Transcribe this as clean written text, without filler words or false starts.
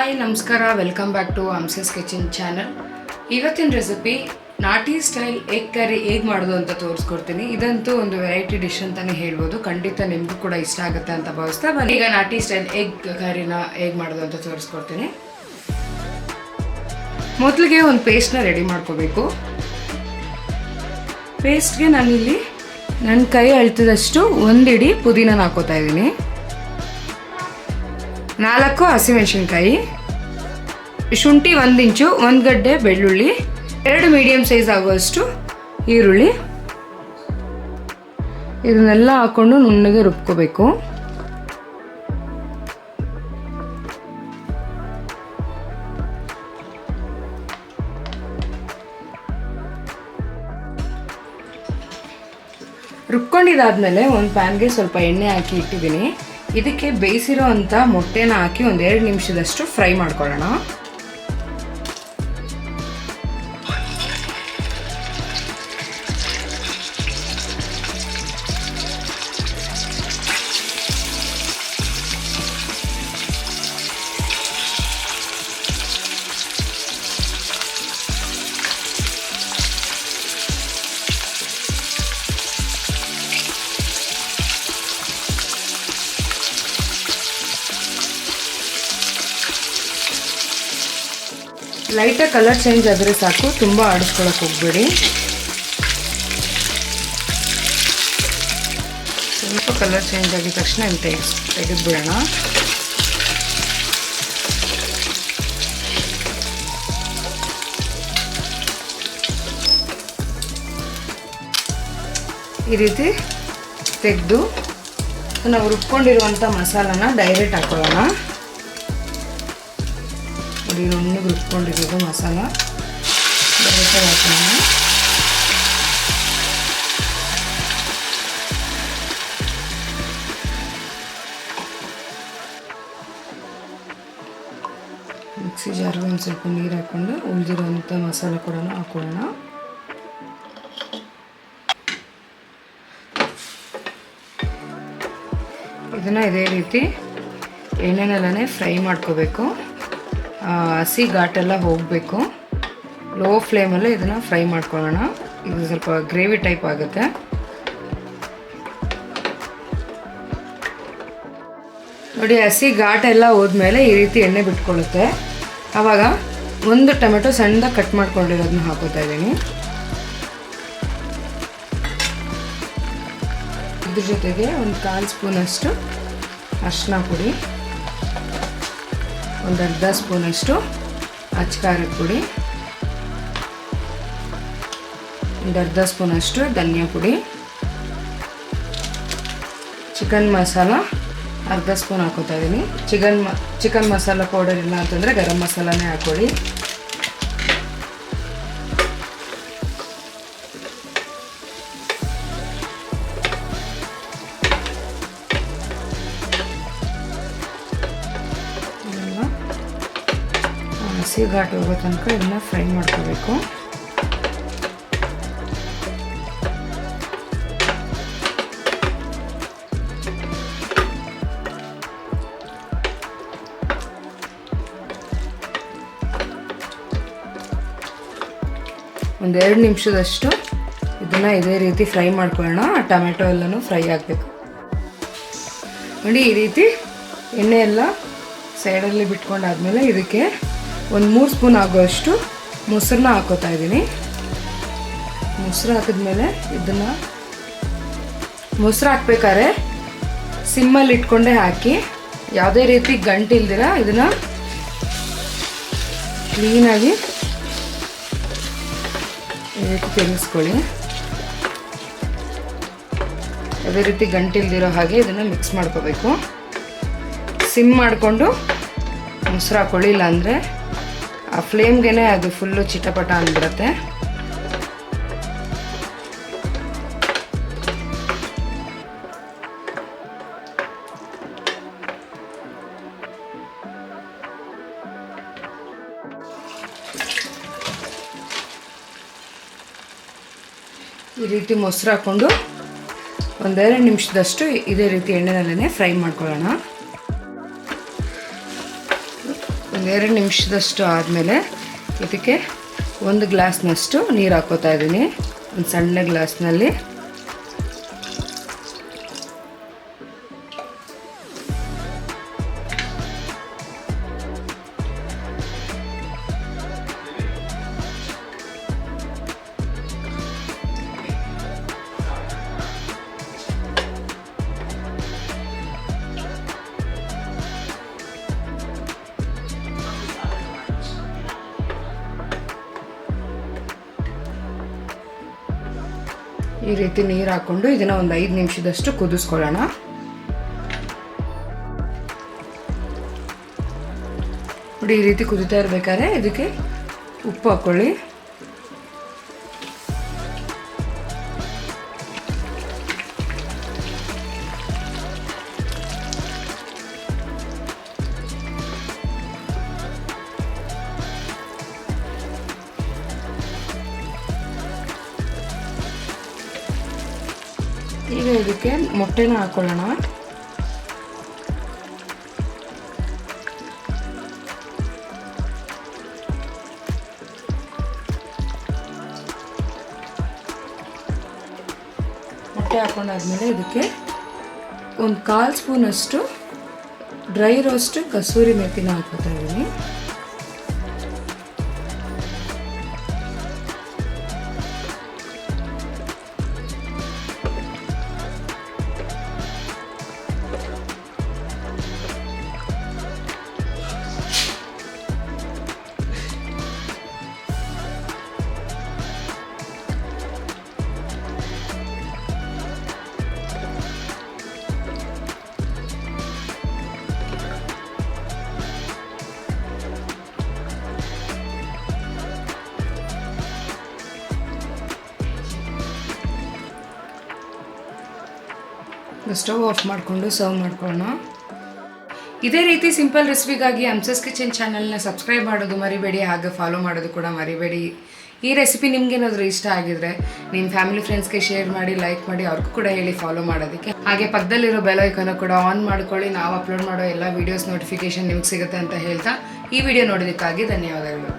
Hi ನಮಸ್ಕಾರ, welcome back to Hamsa's kitchen channel. ಇವತ್ತಿನ recipe ನಾಟಿ ಸ್ಟೈಲ್ ಎಗ್ ಕರಿ ಹೇಗೆ ಮಾಡೋದು ಅಂತ ತೋರಿಸ್ಕೊಡ್ತೀನಿ. ಇದಂತೂ ಒಂದು ವೆರೈಟಿ ಡಿಶ್ ಅಂತಲೇ ಹೇಳ್ಬೋದು. ಖಂಡಿತ ನಿಮಗೂ ಕೂಡ ಇಷ್ಟ ಆಗುತ್ತೆ ಅಂತ ಭಾವಿಸ್ತಾ ಬನ್ನಿ ಈಗ ನಾಟಿ ಸ್ಟೈಲ್ ಎಗ್ ಕರಿನ ಹೇಗೆ ಮಾಡೋದು ಅಂತ ತೋರಿಸ್ಕೊಡ್ತೀನಿ. ಮೊದಲಿಗೆ ಒಂದು ಪೇಸ್ಟ್ನ ರೆಡಿ ಮಾಡ್ಕೋಬೇಕು. ಪೇಸ್ಟ್ಗೆ ನಾನಿಲ್ಲಿ ನನ್ನ ಕೈ ಅಳ್ತದಷ್ಟು ಒಂದಿಡಿ ಪುದೀನ ಹಾಕೋತಾ ಇದ್ದೀನಿ, 4 ಹಸಿಮೆಣಸಿನ್ಕಾಯಿ, ಶುಂಠಿ 1 ಇಂಚು, 1 ಗಡ್ಡೆ ಬೆಳ್ಳುಳ್ಳಿ, 2 ಮೀಡಿಯಮ್ ಸೈಜ್ ಆಗುವಷ್ಟು ಈರುಳ್ಳಿ. ಇದನ್ನೆಲ್ಲ ಹಾಕ್ಕೊಂಡು ನುಣ್ಣಗೆ ರುಬ್ಕೋಬೇಕು. ರುಬ್ಕೊಂಡಿದ್ದಾದ್ಮೇಲೆ ಒಂದು ಪ್ಯಾನ್ಗೆ ಸ್ವಲ್ಪ ಎಣ್ಣೆ ಹಾಕಿ ಇಟ್ಟಿದ್ದೀನಿ. ಇದಕ್ಕೆ ಬೇಯಿಸಿರೋ ಅಂಥ ಮೊಟ್ಟೆನ ಹಾಕಿ ಒಂದು 2 ನಿಮಿಷದಷ್ಟು ಫ್ರೈ ಮಾಡ್ಕೊಳ್ಳೋಣ. ಲೈಟಾಗಿ ಕಲರ್ ಚೇಂಜ್ ಆದರೆ ಸಾಕು, ತುಂಬ ಆಡಿಸ್ಕೊಳಕ್ಕೆ ಹೋಗ್ಬೇಡಿ. ಸ್ವಲ್ಪ ಕಲರ್ ಚೇಂಜ್ ಆಗಿದ ತಕ್ಷಣ ತೆಗೆದುಬಿಡೋಣ. ಈ ರೀತಿ ತೆಗೆದು ನಾವು ರುಬ್ಕೊಂಡಿರುವಂಥ ಮಸಾಲಾನ ಡೈರೆಕ್ಟ್ ಹಾಕೊಳ್ಳೋಣ. ನುಣ್ಣಗೆ ರುಬ್ಕೊಂಡಿರೋದು ಮಸಾಲ ಡೈರೆಕ್ಟಾಗಿ ಹಾಕೋಣ. ಮಿಕ್ಸಿ ಜಾರ್ಗೆ ಒಂದು ಸ್ವಲ್ಪ ನೀರು ಹಾಕ್ಕೊಂಡು ಉಳಿದಿರೋಂಥ ಮಸಾಲ ಕೂಡ ಹಾಕೊಳ್ಳೋಣ. ಇದನ್ನು ಇದೇ ರೀತಿ ಎಣ್ಣೆನಲ್ಲೇ ಫ್ರೈ ಮಾಡ್ಕೋಬೇಕು. ಹಸಿ ಘಾಟೆಲ್ಲ ಹೋಗಬೇಕು. ಲೋ ಫ್ಲೇಮಲ್ಲಿ ಇದನ್ನು ಫ್ರೈ ಮಾಡ್ಕೊಳ್ಳೋಣ. ಇದು ಸ್ವಲ್ಪ ಗ್ರೇವಿ ಟೈಪ್ ಆಗುತ್ತೆ. ನೋಡಿ, ಹಸಿ ಘಾಟೆಲ್ಲ ಹೋದ್ಮೇಲೆ ಈ ರೀತಿ ಎಣ್ಣೆ ಬಿಟ್ಕೊಳ್ಳುತ್ತೆ. ಆವಾಗ ಒಂದು ಟೊಮೆಟೊ ಸಣ್ಣದಾಗಿ ಕಟ್ ಮಾಡ್ಕೊಂಡಿರೋದನ್ನ ಹಾಕೋತಾ ಇದ್ದೀನಿ. ಇದ್ರ ಜೊತೆಗೆ ಒಂದು 1/4 ಸ್ಪೂನಷ್ಟು ಅರಿಶಿನ ಪುಡಿ, ಒಂದು 1/2 ಸ್ಪೂನಷ್ಟು ಅಚ್ಕಾರದ ಪುಡಿ, ಒಂದು 1/2 ಸ್ಪೂನಷ್ಟು ಧನಿಯಾ ಪುಡಿ, ಚಿಕನ್ ಮಸಾಲ 1/2 ಸ್ಪೂನ್ ಹಾಕೋತಾ ಇದ್ದೀನಿ. ಚಿಕನ್ ಮಸಾಲ ಪೌಡರ್ ಇಲ್ಲ ಅಂತಂದರೆ ಗರಂ ಮಸಾಲನೇ ಹಾಕೊಳ್ಳಿ. ಹಸಿ ಘಾಟ್ ಹೋಗೋ ತನಕ ಇದನ್ನ ಫ್ರೈ ಮಾಡ್ಕೋಬೇಕು. ಒಂದು 2 ನಿಮಿಷದಷ್ಟು ಇದನ್ನು ಇದೇ ರೀತಿ ಫ್ರೈ ಮಾಡ್ಕೊಳ್ಳೋಣ. ಟೊಮೆಟೊ ಎಲ್ಲನೂ ಫ್ರೈ ಆಗಬೇಕು. ನೋಡಿ, ಈ ರೀತಿ ಎಣ್ಣೆ ಎಲ್ಲ ಸೈಡಲ್ಲಿ ಬಿಟ್ಕೊಂಡಾದ್ಮೇಲೆ ಇದಕ್ಕೆ ಒಂದು 3 ಸ್ಪೂನ್ ಆಗೋಷ್ಟು ಮೊಸರನ್ನ ಹಾಕೋತಾ ಇದ್ದೀನಿ. ಮೊಸರು ಹಾಕಿದ್ಮೇಲೆ ಇದನ್ನು ಮೊಸರು ಹಾಕ್ಬೇಕಾದ್ರೆ ಸಿಮ್ಮಲ್ಲಿ ಇಟ್ಕೊಂಡೇ ಹಾಕಿ, ಯಾವುದೇ ರೀತಿ ಗಂಟು ಇಲ್ದಿರ ಇದನ್ನು ಕ್ಲೀನಾಗಿ ಈ ರೀತಿ ತಿರುಗಿಸ್ಕೊಳ್ಳಿ. ಯಾವುದೇ ರೀತಿ ಗಂಟು ಇಲ್ದಿರೋ ಹಾಗೆ ಇದನ್ನು ಮಿಕ್ಸ್ ಮಾಡ್ಕೋಬೇಕು. ಸಿಮ್ ಮಾಡಿಕೊಂಡು ಮೊಸರು ಹಾಕ್ಕೊಳ್ಳಿ, ಇಲ್ಲ ಅಂದರೆ ಆ ಫ್ಲೇಮ್ಗೆ ಅದು ಫುಲ್ಲು ಚಿಟಪಟ ಅಂದ್ಬಿಡುತ್ತೆ. ಈ ರೀತಿ ಮೊಸರು ಹಾಕ್ಕೊಂಡು ಒಂದು 2 ನಿಮಿಷದಷ್ಟು ಇದೇ ರೀತಿ ಎಣ್ಣೆನಲ್ಲೇ ಫ್ರೈ ಮಾಡ್ಕೊಳ್ಳೋಣ. ಒಂದು 2 ನಿಮಿಷದಷ್ಟು ಆದಮೇಲೆ ಇದಕ್ಕೆ 1 ಗ್ಲಾಸ್ನಷ್ಟು ನೀರು ಹಾಕೋತಾ ಇದ್ದೀನಿ, ಒಂದು ಸಣ್ಣ ಗ್ಲಾಸ್ನಲ್ಲಿ. ಈ ರೀತಿ ನೀರು ಹಾಕ್ಕೊಂಡು ಇದನ್ನು ಒಂದು 5 ನಿಮಿಷದಷ್ಟು ಕುದಿಸ್ಕೊಳ್ಳೋಣ. ನೋಡಿ, ಈ ರೀತಿ ಕುದಿತಾ ಇರಬೇಕಾದ್ರೆ ಇದಕ್ಕೆ ಉಪ್ಪು ಹಾಕ್ಕೊಳ್ಳಿ. ಈಗ ಇದಕ್ಕೆ ಮೊಟ್ಟೆನ ಹಾಕೊಳ್ಳೋಣ. ಮೊಟ್ಟೆ ಹಾಕೊಂಡಾದ್ಮೇಲೆ ಇದಕ್ಕೆ ಒಂದು 1/4 ಸ್ಪೂನಷ್ಟು ಡ್ರೈ ರೋಸ್ಟ್ ಕಸೂರಿ ಮೆಥಿನ ಹಾಕೋತಾ ಇದ್ದೀನಿ. ಸ್ಟವ್ ಆಫ್ ಮಾಡಿಕೊಂಡು ಸರ್ವ್ ಮಾಡ್ಕೊಳ್ಳೋಣ. ಇದೇ ರೀತಿ ಸಿಂಪಲ್ ರೆಸಿಪಿಗಾಗಿ ಅಮ್ಸಸ್ ಕಿಚನ್ ಚಾನಲ್ನ ಸಬ್ಸ್ಕ್ರೈಬ್ ಮಾಡೋದು ಮರಿಬೇಡಿ, ಹಾಗೆ ಫಾಲೋ ಮಾಡೋದು ಕೂಡ ಮರಿಬೇಡಿ. ಈ ರೆಸಿಪಿ ನಿಮ್ಗೇನಾದರೂ ಇಷ್ಟ ಆಗಿದ್ರೆ ನಿಮ್ಮ ಫ್ಯಾಮಿಲಿ ಫ್ರೆಂಡ್ಸ್ಗೆ ಶೇರ್ ಮಾಡಿ, ಲೈಕ್ ಮಾಡಿ, ಅವ್ರಿಗೂ ಕೂಡ ಹೇಳಿ ಫಾಲೋ ಮಾಡೋದಕ್ಕೆ. ಹಾಗೆ ಪಕ್ಕದಲ್ಲಿರೋ ಬೆಲ್ ಐಕಾನ್ ಕೂಡ ಆನ್ ಮಾಡ್ಕೊಳ್ಳಿ, ನಾವು ಅಪ್ಲೋಡ್ ಮಾಡೋ ಎಲ್ಲ ವೀಡಿಯೋಸ್ ನೋಟಿಫಿಕೇಶನ್ ನಿಮ್ಗೆ ಸಿಗುತ್ತೆ ಅಂತ ಹೇಳ್ತಾ ಈ ವಿಡಿಯೋ ನೋಡೋದಕ್ಕಾಗಿ ಧನ್ಯವಾದಗಳು.